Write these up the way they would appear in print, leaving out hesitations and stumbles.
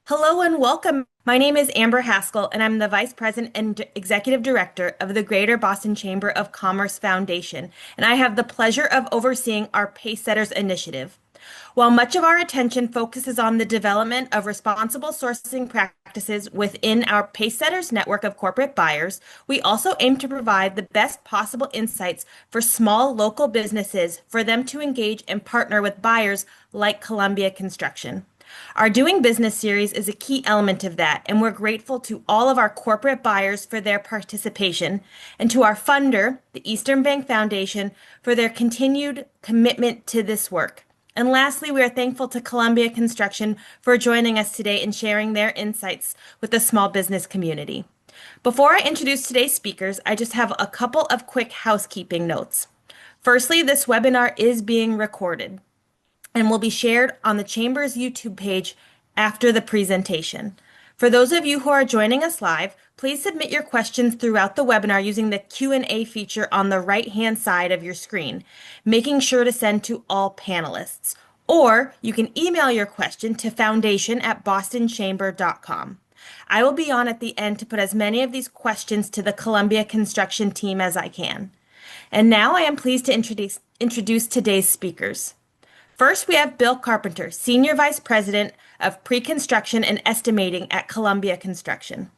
Hello and welcome. My name is Amber Haskell, and I'm the Vice President and Executive Director of the Greater Boston Chamber of Commerce Foundation, and I have the pleasure of overseeing our Pacesetters initiative. While much of our attention focuses on the development of responsible sourcing practices within our Pacesetters network of corporate buyers, we also aim to provide the best possible insights for small local businesses for them to engage and partner with buyers like Columbia Construction. Our Doing Business series is a key element of that, and we're grateful to all of our corporate buyers for their participation and to our funder, the Eastern Bank Foundation, for their continued commitment to this work. And lastly, we are thankful to Columbia Construction for joining us today and sharing their insights with the small business community. Before I introduce today's speakers, I just have a couple of quick housekeeping notes. Firstly, this webinar is being recorded and will be shared on the Chamber's YouTube page after the presentation. For those of you who are joining us live, please submit your questions throughout the webinar using the Q&A feature on the right-hand side of your screen, making sure to send to all panelists. Or you can email your question to foundation@bostonchamber.com. I will be on at the end to put as many of these questions to the Columbia Construction team as I can. And now I am pleased to introduce today's speakers. First, we have Bill Carpenter, Senior Vice President of Pre-Construction and Estimating at Columbia Construction.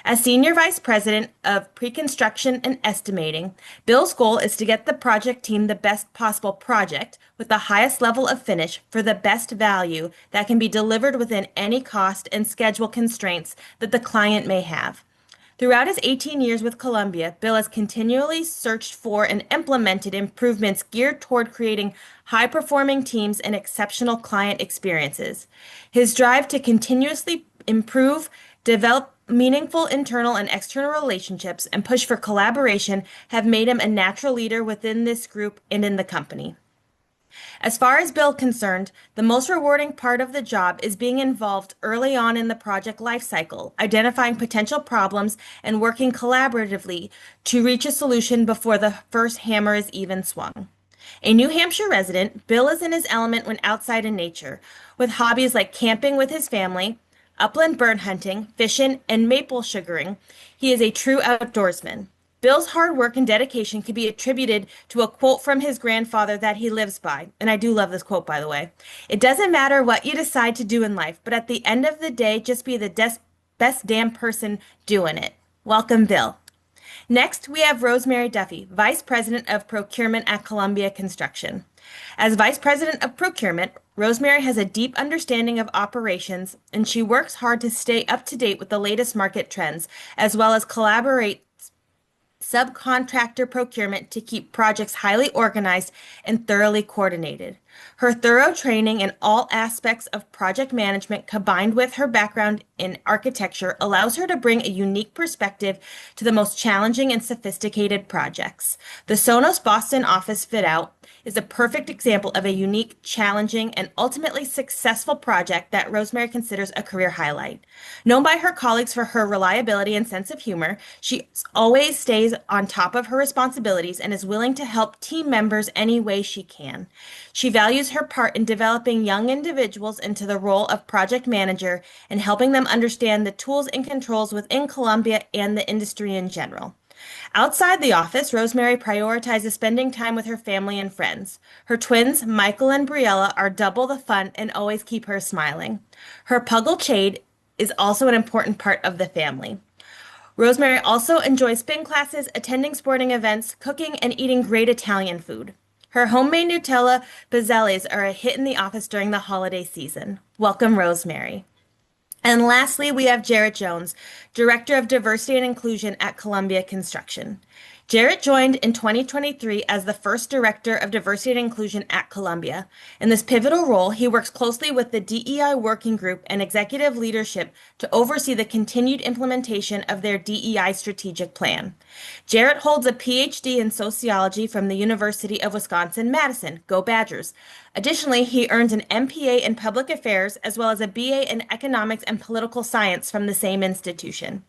As Senior Vice President of Pre-Construction and Estimating, Bill's goal is to get the project team the best possible project with the highest level of finish for the best value that can be delivered within any cost and schedule constraints that the client may have. Throughout his 18 years with Columbia, Bill has continually searched for and implemented improvements geared toward creating high-performing teams and exceptional client experiences. His drive to continuously improve, develop meaningful internal and external relationships, and push for collaboration have made him a natural leader within this group and in the company. As far as Bill concerned, the most rewarding part of the job is being involved early on in the project lifecycle, identifying potential problems and working collaboratively to reach a solution before the first hammer is even swung. A New Hampshire resident, Bill is in his element when outside in nature, with hobbies like camping with his family, upland bird hunting, fishing, and maple sugaring. He is a true outdoorsman. Bill's hard work and dedication can be attributed to a quote from his grandfather that he lives by. And I do love this quote, by the way. It doesn't matter what you decide to do in life, but at the end of the day, just be the best damn person doing it. Welcome, Bill. Next, we have Rosemary Duffy, Vice President of Procurement at Columbia Construction. As Vice President of Procurement, Rosemary has a deep understanding of operations, and she works hard to stay up to date with the latest market trends, as well as collaborate subcontractor procurement to keep projects highly organized and thoroughly coordinated. Her thorough training in all aspects of project management, combined with her background in architecture, allows her to bring a unique perspective to the most challenging and sophisticated projects. The Sonos Boston office fit-out is a perfect example of a unique, challenging, and ultimately successful project that Rosemary considers a career highlight. Known by her colleagues for her reliability and sense of humor, she always stays on top of her responsibilities and is willing to help team members any way she can. She values her part in developing young individuals into the role of project manager and helping them understand the tools and controls within Columbia and the industry in general. Outside the office, Rosemary prioritizes spending time with her family and friends. Her twins, Michael and Briella, are double the fun and always keep her smiling. Her puggle Chade is also an important part of the family. Rosemary also enjoys spin classes, attending sporting events, cooking, and eating great Italian food. Her homemade Nutella Bazzellis are a hit in the office during the holiday season. Welcome, Rosemary. And lastly, we have Jarrett Jones, Director of Diversity and Inclusion at Columbia Construction. Jarrett joined in 2023 as the first Director of Diversity and Inclusion at Columbia. In this pivotal role, he works closely with the DEI Working Group and executive leadership to oversee the continued implementation of their DEI strategic plan. Jarrett holds a PhD in sociology from the University of Wisconsin-Madison. Go Badgers! Additionally, he earns an MPA in Public Affairs as well as a BA in Economics and Political Science from the same institution.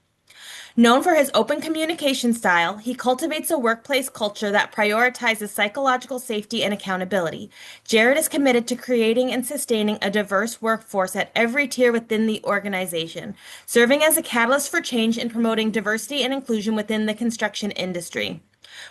Known for his open communication style, he cultivates a workplace culture that prioritizes psychological safety and accountability. Jared is committed to creating and sustaining a diverse workforce at every tier within the organization, serving as a catalyst for change and promoting diversity and inclusion within the construction industry.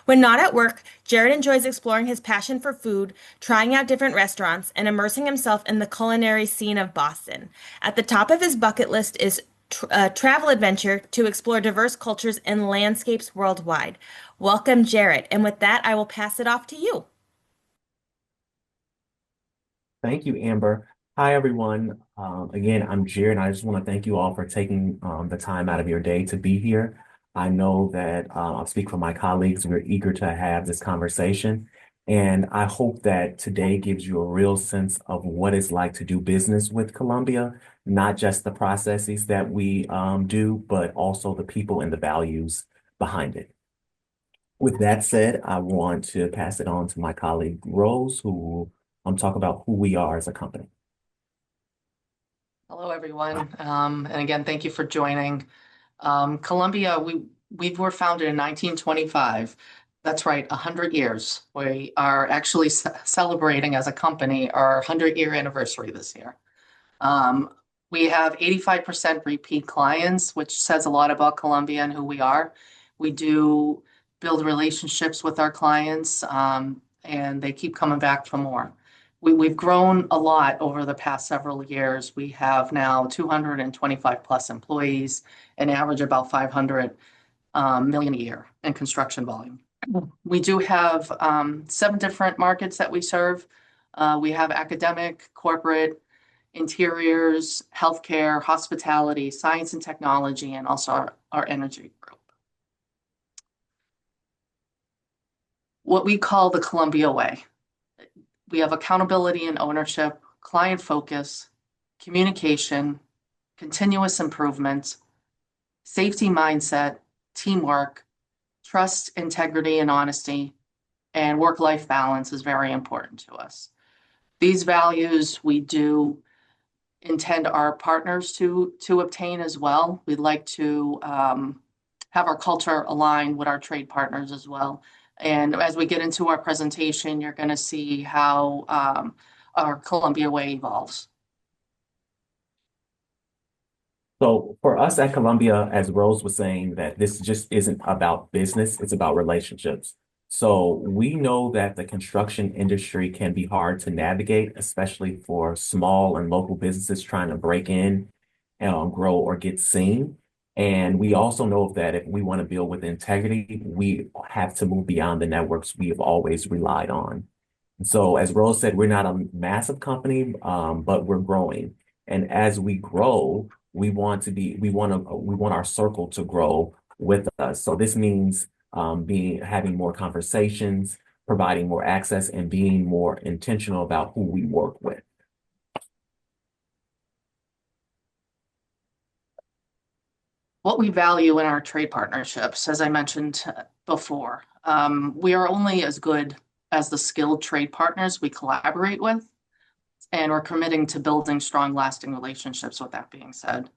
When not at work, Jared enjoys exploring his passion for food, trying out different restaurants, and immersing himself in the culinary scene of Boston. At the top of his bucket list is a travel adventure to explore diverse cultures and landscapes worldwide. Welcome, Jared. And with that, I will pass it off to you. Thank you, Amber. Hi, everyone. Again, I'm Jared, and I just want to thank you all for taking the time out of your day to be here. I know that I'll speak for my colleagues. We're eager to have this conversation, and I hope that today gives you a real sense of what it's like to do business with Columbia, not just the processes that we do, but also the people and the values behind it. With that said, I want to pass it on to my colleague Rose, who will talk about who we are as a company. Hello, everyone. And again, thank you for joining. Columbia, we were founded in 1925. That's right, 100 years. We are actually celebrating as a company our 100-year anniversary this year. Um, we have 85% repeat clients, which says a lot about Columbia and who we are. We do build relationships with our clients, and they keep coming back for more. We've grown a lot over the past several years. We have now 225 plus employees, an average about 500 million a year in construction volume. We do have 7 different markets that we serve. We have academic, corporate, interiors, healthcare, hospitality, science and technology, and also our energy group. What we call the Columbia Way. We have accountability and ownership, client focus, communication, continuous improvement, safety mindset, teamwork, trust, integrity, and honesty, and work-life balance is very important to us. These values we do intend our partners to obtain as well. We'd like to have our culture align with our trade partners as well. And as we get into our presentation, you're going to see how our Columbia Way evolves. So for us at Columbia, as Rose was saying, that this just isn't about business, it's about relationships. So we know that the construction industry can be hard to navigate, especially for small and local businesses trying to break in and grow or get seen. And we also know that if we want to build with integrity, we have to move beyond the networks we have always relied on. So as Rose said, we're not a massive company, but we're growing. And as we grow, we want our circle to grow with us. So this means having more conversations, providing more access, and being more intentional about who we work with. What we value in our trade partnerships, as I mentioned before, we are only as good as the skilled trade partners we collaborate with, and we're committing to building strong, lasting relationships with that being said.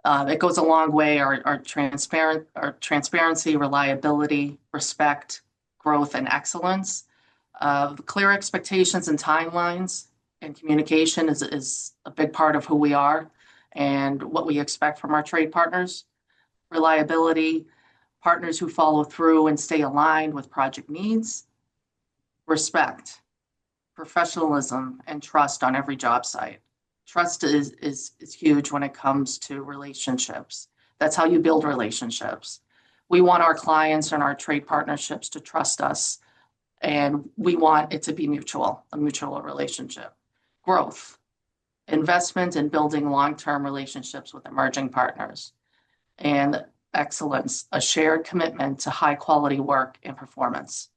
It goes a long way, our transparency, reliability, respect, growth, and excellence. Clear expectations and timelines and communication is a big part of who we are and what we expect from our trade partners. Reliability, partners who follow through and stay aligned with project needs. Respect, professionalism, and trust on every job site. Trust is huge when it comes to relationships. That's how you build relationships. We want our clients and our trade partnerships to trust us, and we want it to be mutual, a mutual relationship. Growth, investment in building long-term relationships with emerging partners, and excellence, a shared commitment to high-quality work and performance.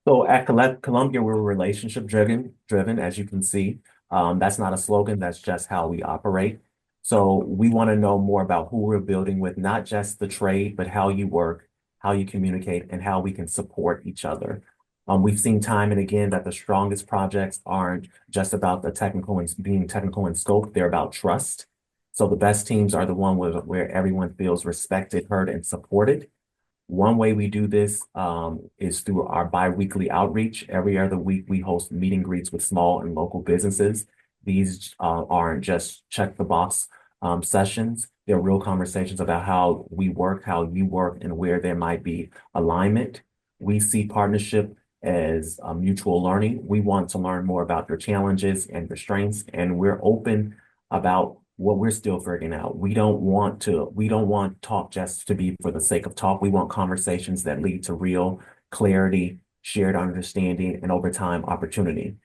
So at Columbia, we're relationship driven, as you can see. That's not a slogan, that's just how we operate. So we want to know more about who we're building with, not just the trade, but how you work, how you communicate, and how we can support each other. We've seen time and again that the strongest projects aren't just about the technical and being technical in scope, they're about trust. So the best teams are the one where everyone feels respected, heard, and supported. One way we do this is through our biweekly outreach. Every other week, we host meet and greets with small and local businesses. These aren't just check the box sessions. They're real conversations about how we work, how you work, and where there might be alignment. We see partnership as mutual learning. We want to learn more about your challenges and your strengths, and we're open about what we're still figuring out. We don't want talk just to be for the sake of talk. We want conversations that lead to real clarity, shared understanding, and over time opportunity.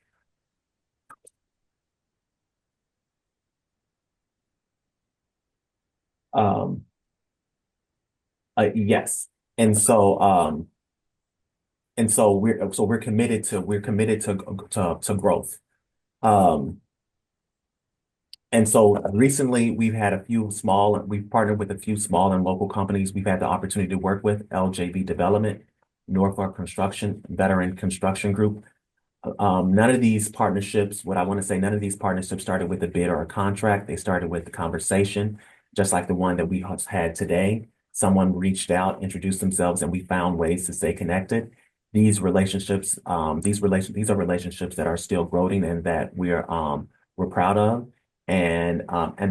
Um, yes. And so we're committed to growth. Um, And so recently we've partnered with a few small and local companies we've had the opportunity to work with, LJB Development, Norfolk Construction, Veteran Construction Group. None of these partnerships, what I want to say, none of these partnerships started with a bid or a contract. They started with the conversation, just like the one that we had today. Someone reached out, introduced themselves, and we found ways to stay connected. These are relationships that are still growing and that we're proud of. And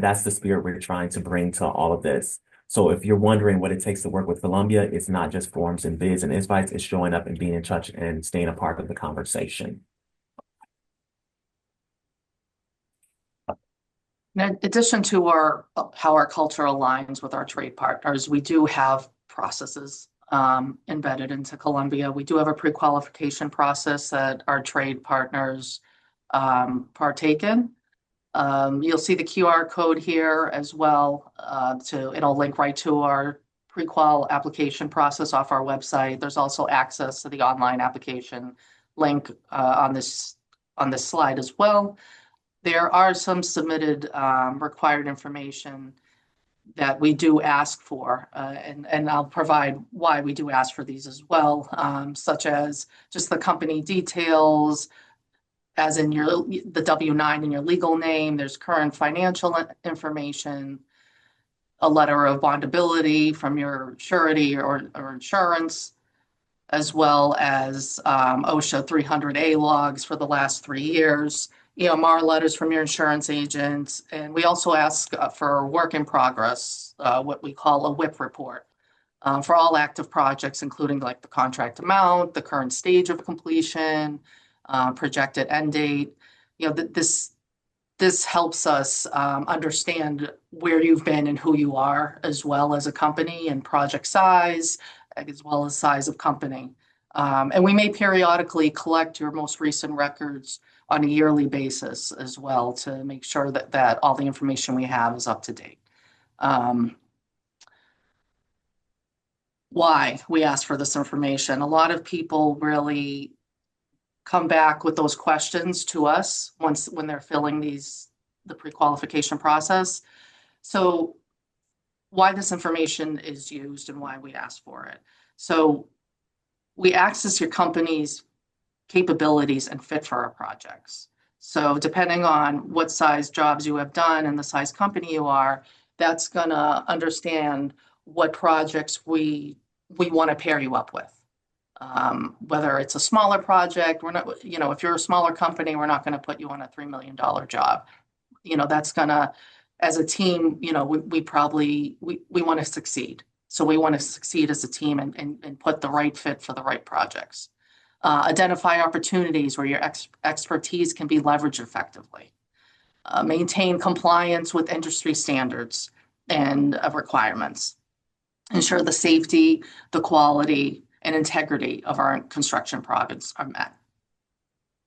that's the spirit we're trying to bring to all of this. So if you're wondering what it takes to work with Columbia, it's not just forms and bids and invites, it's showing up and being in touch and staying a part of the conversation. In addition to how our culture aligns with our trade partners, we do have processes embedded into Columbia. We do have a pre-qualification process that our trade partners partake in. You'll see the QR code here as well. It'll link right to our pre-qual application process off our website. There's also access to the online application link on this slide as well. There are some submitted required information that we do ask for, and I'll provide why we do ask for these as well, such as just the company details, as in the W-9 in your legal name. There's current financial information, a letter of bondability from your surety or insurance, as well as OSHA 300A logs for the last 3 years, EMR letters from your insurance agent. And we also ask for work in progress, what we call a WIP report, for all active projects, including like the contract amount, the current stage of completion, projected end date. This helps us understand where you've been and who you are, as well as a company and project size, as well as size of company. And we may periodically collect your most recent records on a yearly basis as well to make sure that all the information we have is up to date. Why we ask for this information? A lot of people really come back with those questions to us when they're filling the pre-qualification process. So why this information is used and why we ask for it. So we access your company's capabilities and fit for our projects. So depending on what size jobs you have done and the size company you are, that's gonna understand what projects we want to pair you up with. Whether it's a smaller project, we're not, if you're a smaller company, we're not going to put you on a $3 million job. That's gonna, as a team, we want to succeed. So we want to succeed as a team and put the right fit for the right projects. Identify opportunities where your expertise can be leveraged effectively. Maintain compliance with industry standards and requirements. Ensure the safety, the quality, and integrity of our construction products are met.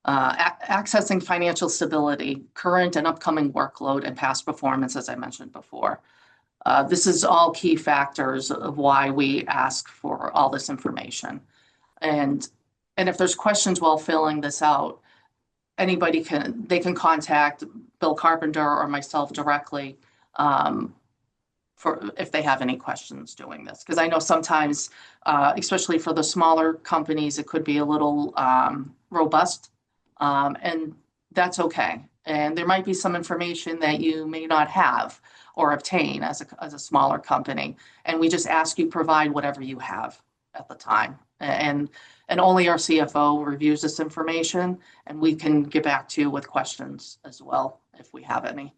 Accessing financial stability, current and upcoming workload, and past performance, as I mentioned before. This is all key factors of why we ask for all this information. And if there's questions while filling this out, they can contact Bill Carpenter or myself directly for if they have any questions doing this. Because I know sometimes, especially for the smaller companies, it could be a little robust, and that's okay. And there might be some information that you may not have or obtain as a smaller company. And we just ask you provide whatever you have at the time. And only our CFO reviews this information, and we can get back to you with questions as well if we have any.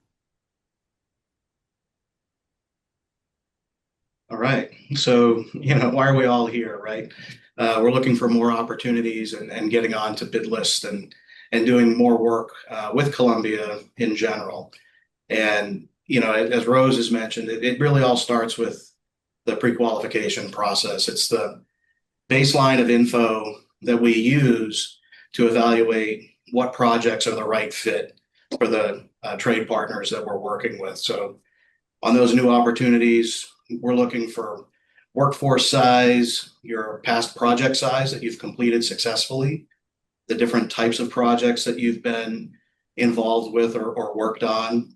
All right. So, why are we all here, right? We're looking for more opportunities and getting on to bid lists and doing more work with Columbia in general. And, as Rose has mentioned, it really all starts with the pre-qualification process. It's the baseline of info that we use to evaluate what projects are the right fit for the trade partners that we're working with. So on those new opportunities, we're looking for workforce size, your past project size that you've completed successfully, the different types of projects that you've been involved with or worked on,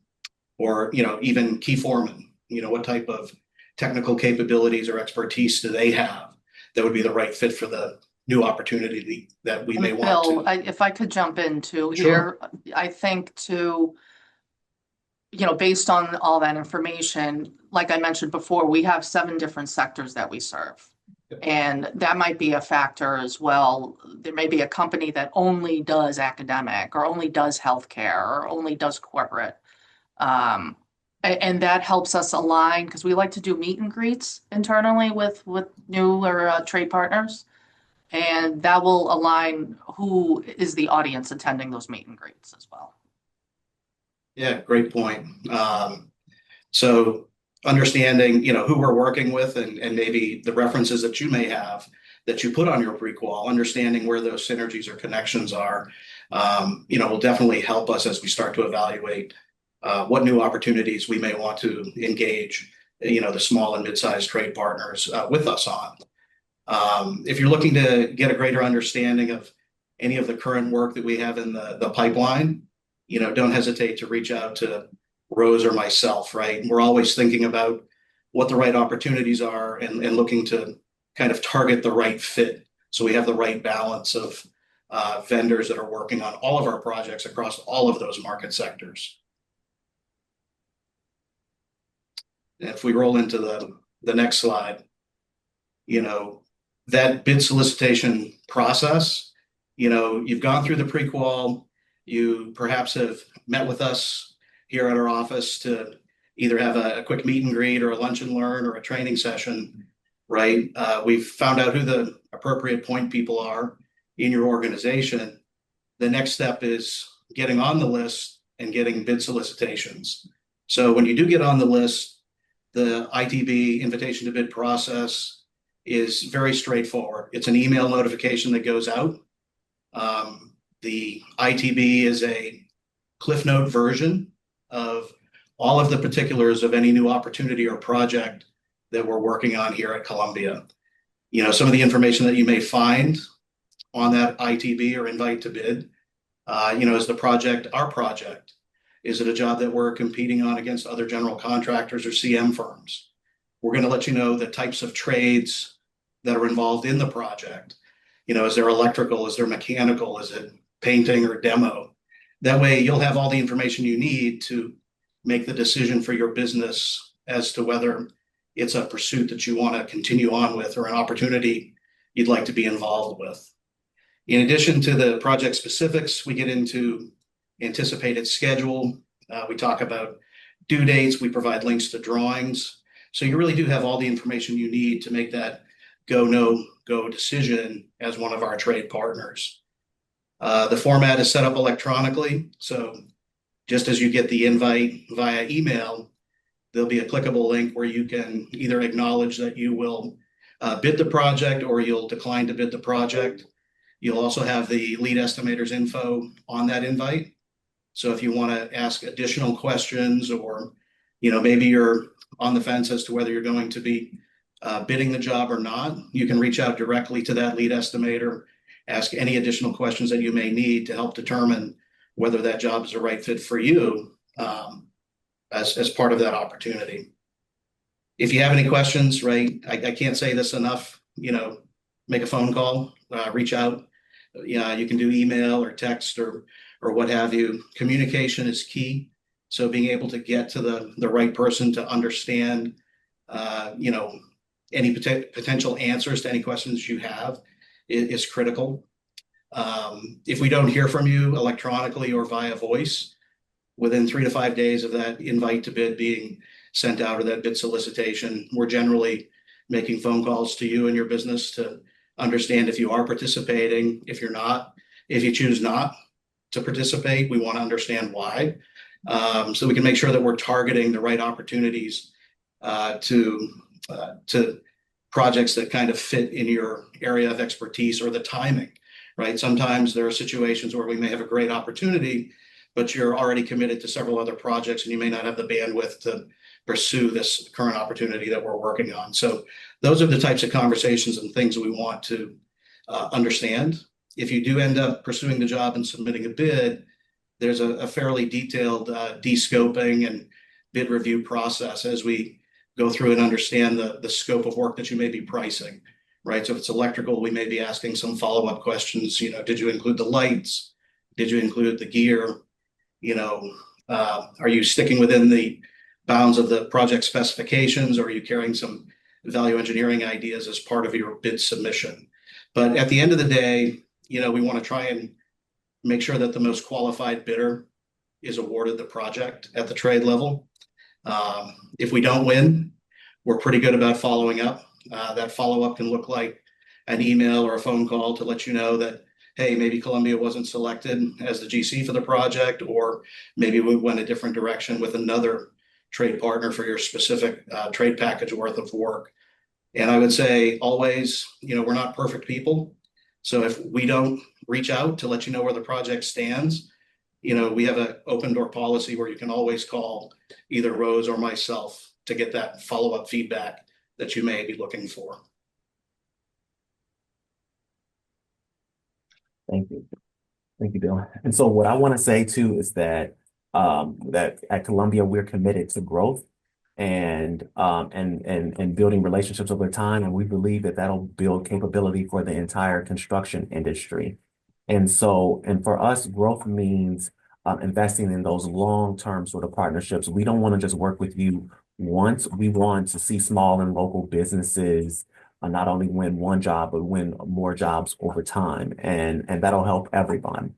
or even key foreman. What type of technical capabilities or expertise do they have that would be the right fit for the new opportunity that we may want Bill, to. if I could jump into Sure. here, I think based on all that information, like I mentioned before, we have 7 different sectors that we serve. Yep. And that might be a factor as well. There may be a company that only does academic or only does healthcare or only does corporate. And that helps us align because we like to do meet and greets internally with new or trade partners. And that will align who is the audience attending those meet and greets as well. Yeah, great point. So understanding, who we're working with and maybe the references that you may have that you put on your pre-qual, understanding where those synergies or connections are, will definitely help us as we start to evaluate what new opportunities we may want to engage, the small and mid-sized trade partners with us on. If you're looking to get a greater understanding of any of the current work that we have in the pipeline, don't hesitate to reach out to Rose or myself, right? We're always thinking about what the right opportunities are and looking to kind of target the right fit. So we have the right balance of vendors that are working on all of our projects across all of those market sectors. And if we roll into the next slide, that bid solicitation process, you've gone through the pre-qual, you perhaps have met with us here at our office to either have a quick meet and greet or a lunch and learn or a training session, right? We've found out who the appropriate point people are in your organization. The next step is getting on the list and getting bid solicitations. So when you do get on the list, the ITB, invitation to bid process, is very straightforward. It's an email notification that goes out. The ITB is a Cliff Note version of all of the particulars of any new opportunity or project that we're working on here at Columbia. Some of the information that you may find on that ITB or invite to bid, is the project our project? Is it a job that we're competing on against other general contractors or CM firms? We're going to let you know the types of trades that are involved in the project. Is there electrical? Is there mechanical? Is it painting or demo? That way you'll have all the information you need to make the decision for your business as to whether it's a pursuit that you want to continue on with or an opportunity you'd like to be involved with. In addition to the project specifics, we get into anticipated schedule. We talk about due dates. We provide links to drawings. So you really do have all the information you need to make that go, no go decision as one of our trade partners. The format is set up electronically. So just as you get the invite via email, there'll be a clickable link where you can either acknowledge that you will bid the project or you'll decline to bid the project. You'll also have the lead estimator's info on that invite. So if you want to ask additional questions or, maybe you're on the fence as to whether you're going to be bidding the job or not, you can reach out directly to that lead estimator, ask any additional questions that you may need to help determine whether that job is the right fit for you as part of that opportunity. If you have any questions, right, I can't say this enough, make a phone call, reach out. You can do email or text or or what have you, communication is key. So being able to get to the right person to understand, any potential answers to any questions you have is critical. If we don't hear from you electronically or via voice, within 3 to 5 days of that invite to bid being sent out or that bid solicitation, we're generally making phone calls to you and your business to understand if you are participating, if you're not, if you choose not to participate, we want to understand why. So we can make sure that we're targeting the right opportunities to projects that kind of fit in your area of expertise or the timing, right? Sometimes there are situations where we may have a great opportunity, but you're already committed to several other projects and you may not have the bandwidth to pursue this current opportunity that we're working on. So those are the types of conversations and things we want to understand. If you do end up pursuing the job and submitting a bid, there's a fairly detailed de-scoping and bid review process as we go through and understand the scope of work that you may be pricing, right? So if it's electrical, we may be asking some follow-up questions. Did you include the lights? Did you include the gear? Are you sticking within the bounds of the project specifications, or are you carrying some value engineering ideas as part of your bid submission? But at the end of the day, we want to try and make sure that the most qualified bidder is awarded the project at the trade level. If we don't win, we're pretty good about following up. That follow-up can look like an email or a phone call to let you know that, hey, maybe Columbia wasn't selected as the GC for the project, or maybe we went a different direction with another trade partner for your specific trade package worth of work. And I would say always, we're not perfect people. So if we don't reach out to let you know where the project stands, we have an open door policy where you can always call either Rose or myself to get that follow-up feedback that you may be looking for. Thank you. Thank you, Bill. And so what I want to say too is that that at Columbia, we're committed to growth and building relationships over time. And we believe that that'll build capability for the entire construction industry. And for us, growth means investing in those long-term sort of partnerships. We don't want to just work with you once. We want to see small and local businesses not only win one job, but win more jobs over time. And that'll help everyone.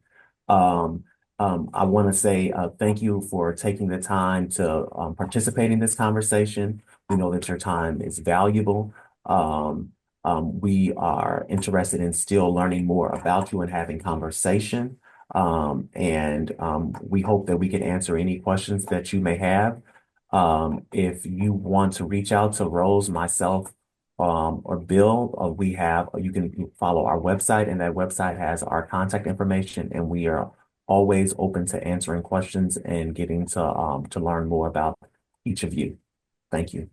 I want to say thank you for taking the time to participate in this conversation. We know that your time is valuable. We are interested in still learning more about you and having conversation. We hope that we can answer any questions that you may have. If you want to reach out to Rose, myself, or Bill, you can follow our website, and that website has our contact information, and we are always open to answering questions and getting to learn more about each of you. Thank you.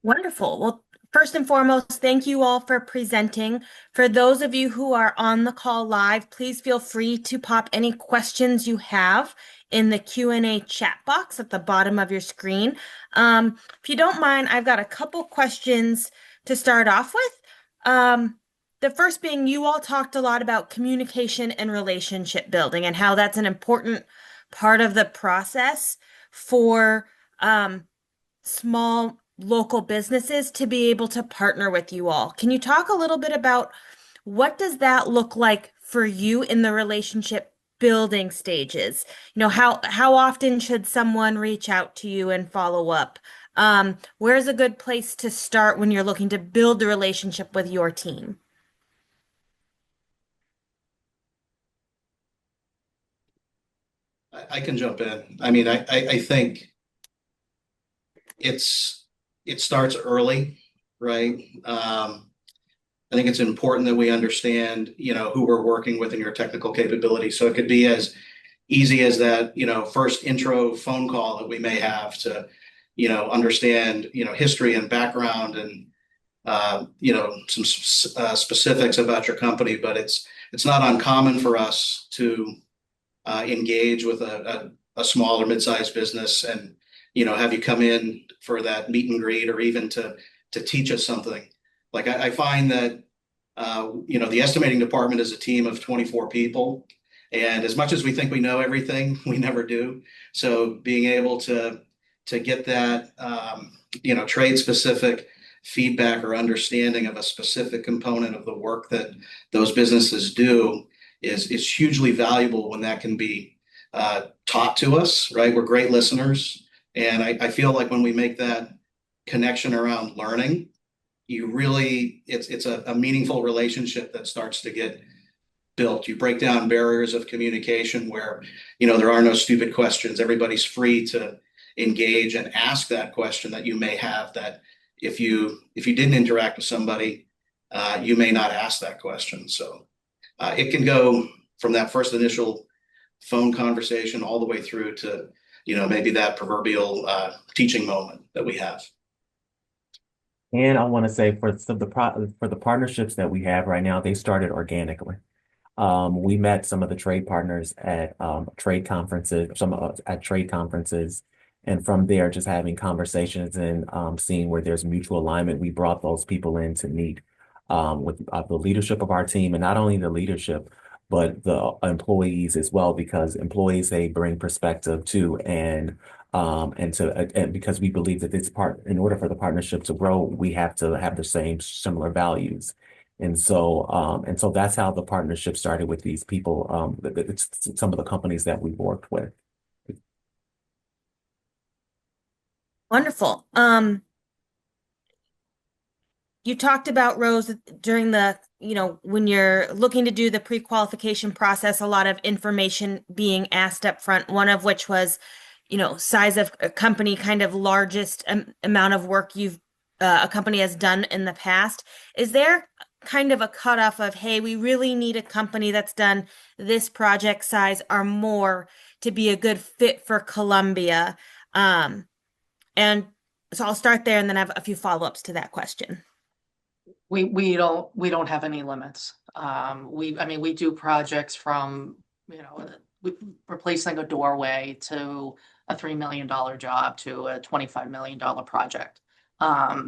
Wonderful. Well, first and foremost, thank you all for presenting. For those of you who are on the call live, please feel free to pop any questions you have in the Q&A chat box at the bottom of your screen. If you don't mind, I've got a couple questions to start off with. The first being, you all talked a lot about communication and relationship building and how that's an important part of the process for small local businesses to be able to partner with you all. Can you talk a little bit about what does that look like for you in the relationship building stages? How often should someone reach out to you and follow up? Where's a good place to start when you're looking to build the relationship with your team? I can jump in. I think it starts early, right? I think it's important that we understand, who we're working with and your technical capability. So it could be as easy as that, first intro phone call that we may have to, understand, history and background and, some specifics about your company. But it's not uncommon for us to engage with a small or mid-sized business and, have you come in for that meet and greet or even to teach us something. Like I find that, The estimating department is a team of 24 people. And as much as we think we know everything, we never do. So being able to get that, trade specific feedback or understanding of a specific component of the work that those businesses do is hugely valuable when that can be taught to us, right? We're great listeners. And I feel like when we make that connection around learning, it's a meaningful relationship that starts to get built. You break down barriers of communication where, there are no stupid questions. Everybody's free to engage and ask that question that you may have that if you didn't interact with somebody, you may not ask that question. So it can go from that first initial phone conversation all the way through to, maybe that proverbial teaching moment that we have. And I want to say for the partnerships that we have right now, they started organically. We met some of the trade partners at trade conferences, at trade conferences, and from there, just having conversations and seeing where there's mutual alignment, we brought those people in to meet with the leadership of our team, and not only the leadership, but the employees as well, because employees, they bring perspective too, and because we believe that in order for the partnership to grow, we have to have the same similar values. And so that's how the partnership started with these people. It's some of the companies that we've worked with. Wonderful. You talked about, Rose, during when you're looking to do the pre-qualification process, a lot of information being asked up front, one of which was, size of a company, kind of largest amount of work a company has done in the past. Is there kind of a cutoff of, hey, we really need a company that's done this project size or more to be a good fit for Columbia? And so I'll start there and then have a few follow-ups to that question. We don't have any limits. We do projects from, replacing a doorway to a $3 million job to a $25 million project.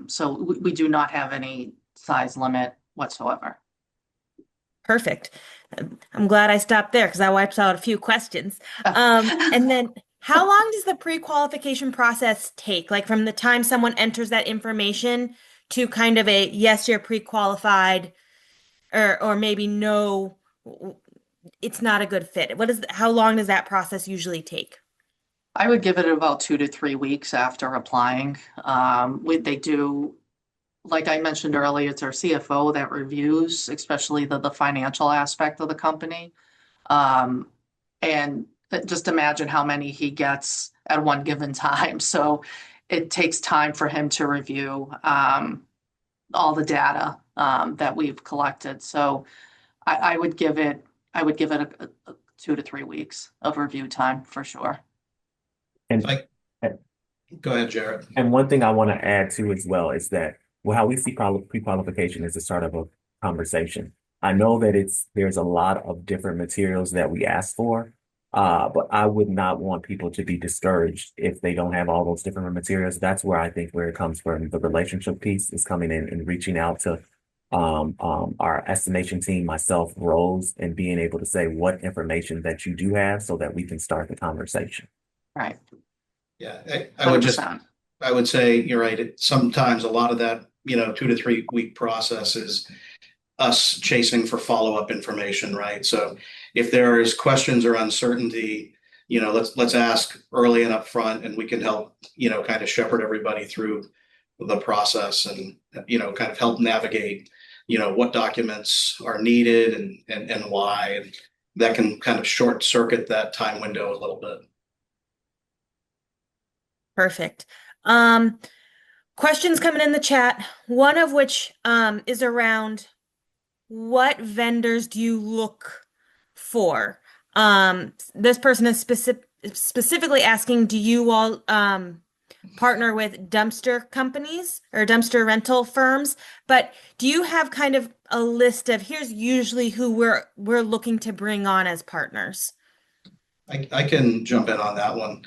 So we do not have any size limit whatsoever. Perfect. I'm glad I stopped there because I wiped out a few questions. And then how long does the pre-qualification process take? Like from the time someone enters that information to kind of a yes, you're pre-qualified, or maybe no, it's not a good fit. How long does that process usually take? I would give it about 2 to 3 weeks after applying. They do, like I mentioned earlier, it's our CFO that reviews, especially the financial aspect of the company. And just imagine how many he gets at one given time. So it takes time for him to review all the data that we've collected. So I would give it a 2 to 3 weeks of review time for sure. And Go ahead, Jared. And one thing I want to add to as well is that, well, how we see pre-qualification is the start of a conversation. I know that there's a lot of different materials that we ask for, but I would not want people to be discouraged if they don't have all those different materials. That's where I think where it comes from. The relationship piece is coming in and reaching out to our estimation team, myself, Rose, and being able to say what information that you do have so that we can start the conversation. Right. Yeah, I would say you're right. Sometimes a lot of that, 2 to 3 week process is us chasing for follow-up information, right? So if there is questions or uncertainty, let's ask early and upfront, and we can help, kind of shepherd everybody through the process and, kind of help navigate, what documents are needed and why. And that can kind of short circuit that time window a little bit. Perfect. Questions coming in the chat, one of which is around what vendors do you look for? This person is specifically asking, do you all partner with dumpster companies or dumpster rental firms? But do you have kind of a list of here's usually who we're looking to bring on as partners? I can jump in on that one.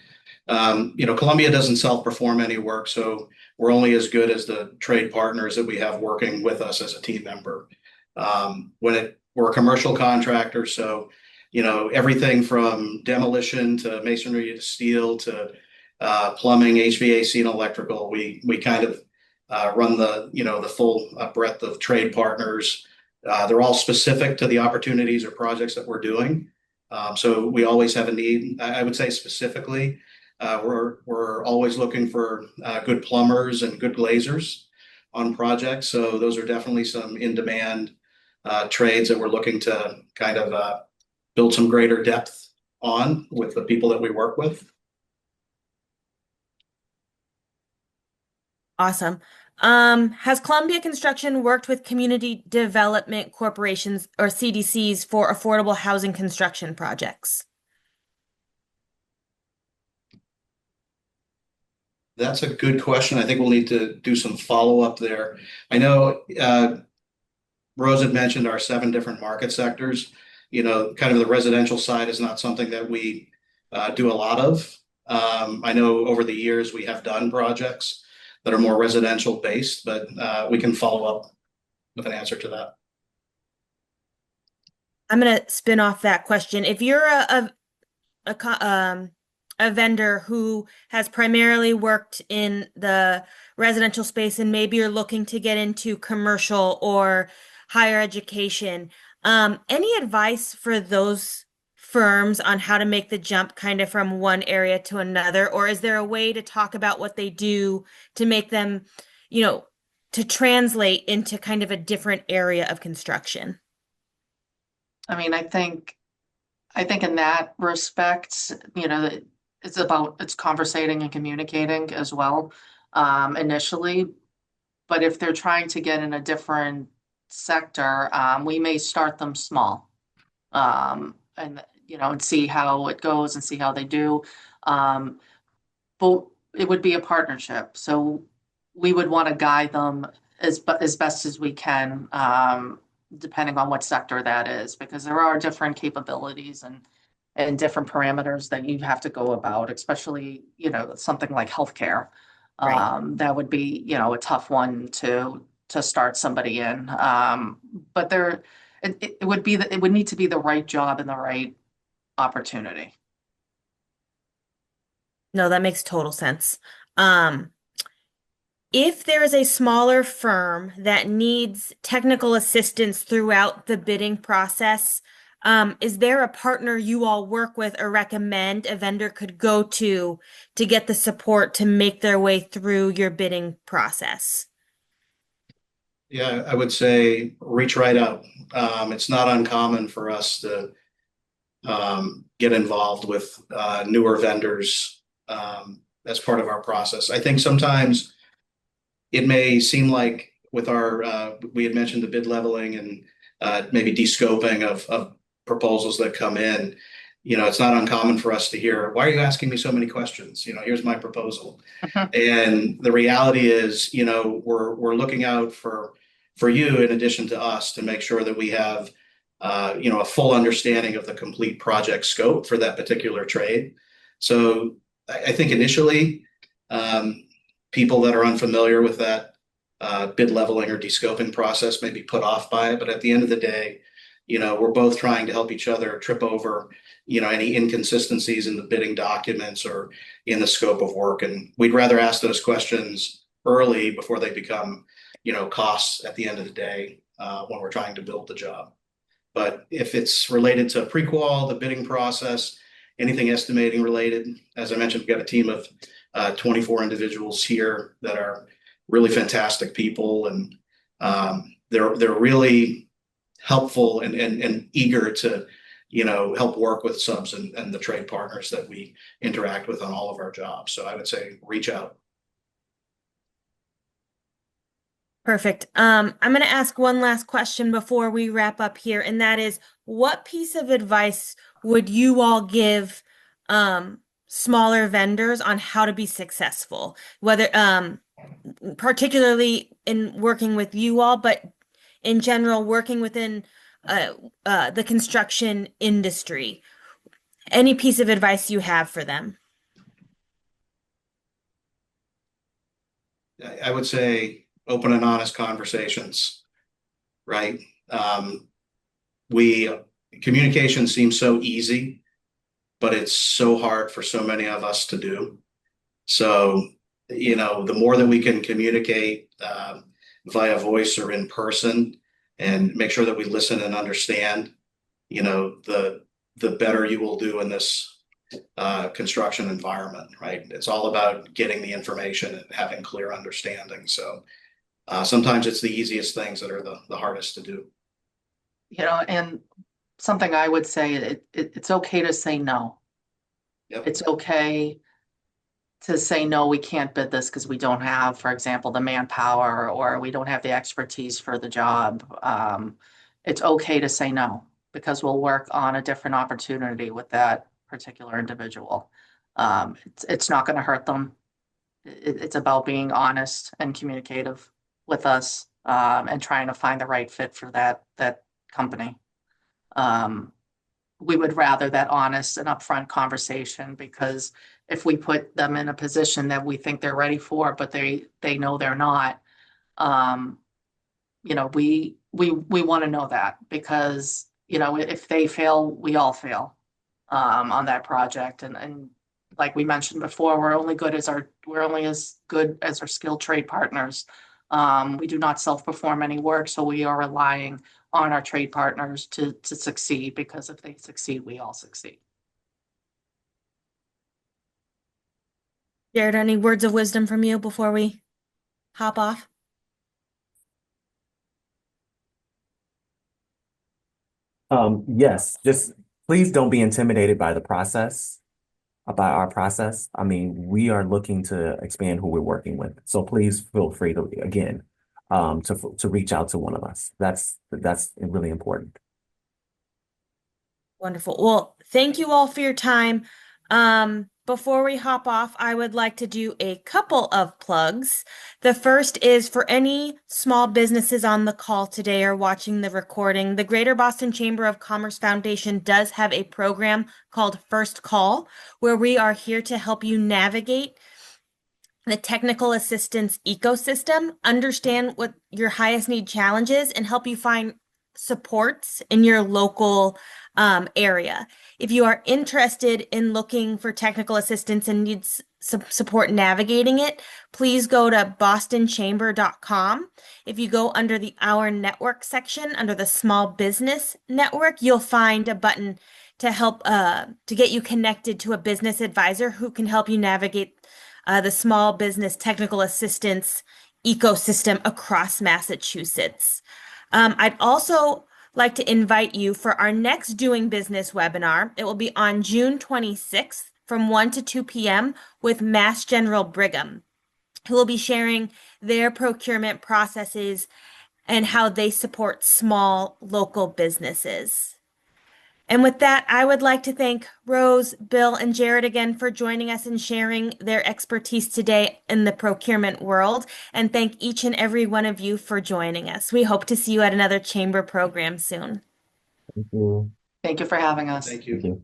Columbia doesn't self-perform any work, so we're only as good as the trade partners that we have working with us as a team member. We're a commercial contractor, so everything from demolition to masonry to steel to plumbing, HVAC, and electrical. We kind of run the full breadth of trade partners. They're all specific to the opportunities or projects that we're doing. So we always have a need. I would say specifically, we're always looking for good plumbers and good glazers on projects. So those are definitely some in-demand trades that we're looking to kind of build some greater depth on with the people that we work with. Awesome. Has Columbia Construction worked with community development corporations or CDCs for affordable housing construction projects? That's a good question. I think we'll need to do some follow-up there. I know Rose had mentioned our 7 different market sectors. Kind of the residential side is not something that we do a lot of. I know over the years we have done projects that are more residential based, but we can follow up with an answer to that. I'm going to spin off that question. If you're a vendor who has primarily worked in the residential space and maybe you're looking to get into commercial or higher education, any advice for those firms on how to make the jump kind of from one area to another? Or is there a way to talk about what they do to make them, to translate into kind of a different area of construction? I mean, I think in that respect, it's conversating and communicating as well, initially. But if they're trying to get in a different sector, we may start them small. And see how it goes and see how they do. But it would be a partnership. So we would want to guide them as best as we can, depending on what sector that is, because there are different capabilities and different parameters that you have to go about, especially, something like healthcare. Right. That would be, a tough one to start somebody in. But it would need to be the right job and the right opportunity. No, that makes total sense. Um, if there is a smaller firm that needs technical assistance throughout the bidding process, is there a partner you all work with or recommend a vendor could go to get the support to make their way through your bidding process? Yeah, I would say reach right out. It's not uncommon for us to get involved with newer vendors as part of our process. I think sometimes it may seem like with we had mentioned the bid leveling and maybe de-scoping of proposals that come in. It's not uncommon for us to hear, why are you asking me so many questions? Here's my proposal. And the reality is, we're looking out for you in addition to us to make sure that we have a full understanding of the complete project scope for that particular trade. So I think initially, people that are unfamiliar with that bid leveling or de-scoping process may be put off by it. But at the end of the day, we're both trying to help each other trip over, any inconsistencies in the bidding documents or in the scope of work. And we'd rather ask those questions early before they become, costs at the end of the day when we're trying to build the job. But if it's related to pre-qual, the bidding process, anything estimating related, as I mentioned, we've got a team of 24 individuals here that are really fantastic people, and they're really helpful and eager to help work with subs and the trade partners that we interact with on all of our jobs. So I would say reach out. Perfect. I'm going to ask one last question before we wrap up here, and that is, what piece of advice would you all give smaller vendors on how to be successful? Whether particularly in working with you all, but in general, working within the construction industry. Any piece of advice you have for them? I would say open and honest conversations, right? Um, we communication seems so easy, but it's so hard for so many of us to do. So, the more that we can communicate via voice or in person and make sure that we listen and understand, the better you will do in this construction environment, right? It's all about getting the information and having clear understanding. So sometimes it's the easiest things that are the hardest to do. And something I would say, it's okay to say no. Yep. It's okay to say, no, we can't bid this because we don't have, for example, the manpower or we don't have the expertise for the job. It's okay to say no because we'll work on a different opportunity with that particular individual. It's not going to hurt them. It's about being honest and communicative with us, and trying to find the right fit for that company. We would rather that honest and upfront conversation, because if we put them in a position that we think they're ready for, but they know they're not, um, we want to know that, because, if they fail, we all fail, on that project. And like we mentioned before, we're only as good as our skilled trade partners. We do not self-perform any work, so we are relying on our trade partners to succeed, because if they succeed, we all succeed. Jared, any words of wisdom from you before we hop off? Yes, just please don't be intimidated by the process, by our process. I mean, we are looking to expand who we're working with. So please feel free to, again, to reach out to one of us. That's really important. Wonderful. Well, thank you all for your time. Before we hop off, I would like to do a couple of plugs. The first is for any small businesses on the call today or watching the recording. The Greater Boston Chamber of Commerce Foundation does have a program called First Call, where we are here to help you navigate the technical assistance ecosystem, understand what your highest need challenges, and help you find supports in your local area. If you are interested in looking for technical assistance and needs support navigating it, please go to bostonchamber.com. If you go under the Our Network section, under the Small Business Network, you'll find a button to help to get you connected to a business advisor who can help you navigate the small business technical assistance ecosystem across Massachusetts. I'd also like to invite you for our next Doing Business webinar. It will be on June 26th from 1 to 2 p.m. with Mass General Brigham, who will be sharing their procurement processes and how they support small local businesses. And with that, I would like to thank Rose, Bill, and Jared again for joining us and sharing their expertise today in the procurement world. And thank each and every one of you for joining us. We hope to see you at another chamber program soon. Thank you. Thank you for having us. Thank you. Thank you.